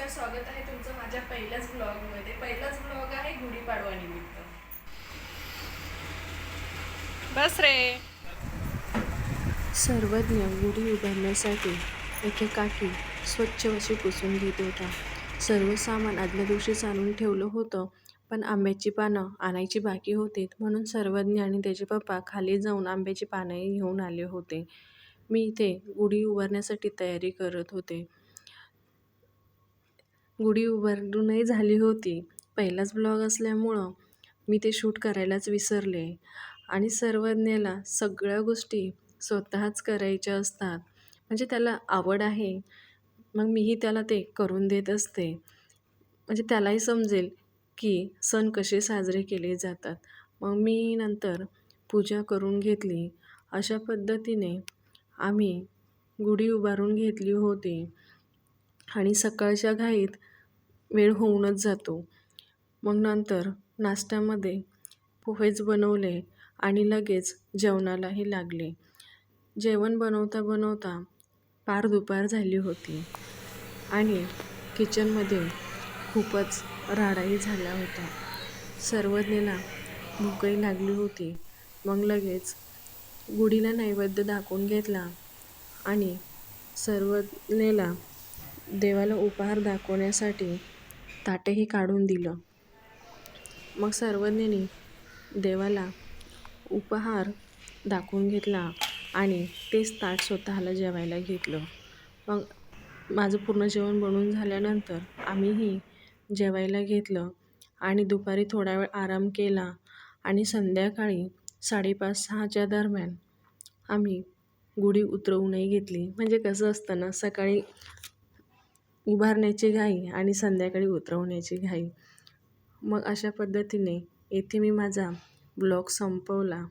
नमस्कार, स्वागत आहे तुमचं माझ्या पहिल्याच ब्लॉगमध्ये. पहिलाच ब्लॉग आहे गुढीपाडवा निमित्त. बस रे. सर्वज्ञ गुढी उभारण्यासाठी एके काठी स्वच्छ अशी पुसून घेत होता. सर्व सामान आदल्या दिवशीच आणून ठेवलं होतं, पण आंब्याची पानं आणायची बाकी होती, म्हणून सर्वज्ञ आणि त्याचे पप्पा खाली जाऊन आंब्याची पानंही घेऊन आले होते. मी इथे गुढी उभारण्यासाठी तयारी करत होते. गुढी उभारूनही झाली होती. पहिलाच ब्लॉग असल्यामुळं मी ते शूट करायलाच विसरले आणि सर्वज्ञाला सगळ्या गोष्टी स्वतःच करायच्या असतात. म्हणजे त्याला आवड आहे, मग मीही त्याला ते करून देत असते. म्हणजे त्यालाही समजेल की सण कसे साजरे केले जातात. मग मी नंतर पूजा करून घेतली. अशा पद्धतीने आम्ही गुढी उभारून घेतली होती आणि सकाळच्या घाईत वेळ होऊनच जातो. मग नंतर नाश्त्यामध्ये पोहेच बनवले आणि लगेच जेवणालाही लागले. जेवण बनवता बनवता पार दुपार झाली होती आणि किचनमध्ये खूपच राडाही झाला होता. सर्वज्ञला भूकही लागली होती. मग लगेच गुढीला नैवेद्य दाखवून घेतला आणि सर्वज्ञला देवाला उपहार दाखवण्यासाठी ताटही काढून दिलं. मग सर्वज्ञांनी देवाला उपहार दाखवून घेतला आणि तेच ताट स्वतःला जेवायला घेतलं. मग माझं पूर्ण जेवण बनवून झाल्यानंतर आम्हीही जेवायला घेतलं आणि दुपारी थोडा वेळ आराम केला आणि संध्याकाळी 5:30-6च्या दरम्यान आम्ही गुढी उतरवूनही घेतली. म्हणजे कसं असतं ना, सकाळी उभारण्याची घाई आणि संध्याकाळी उतरवण्याची घाई. मग अशा पद्धतीने येथे मी माझा ब्लॉग संपवला.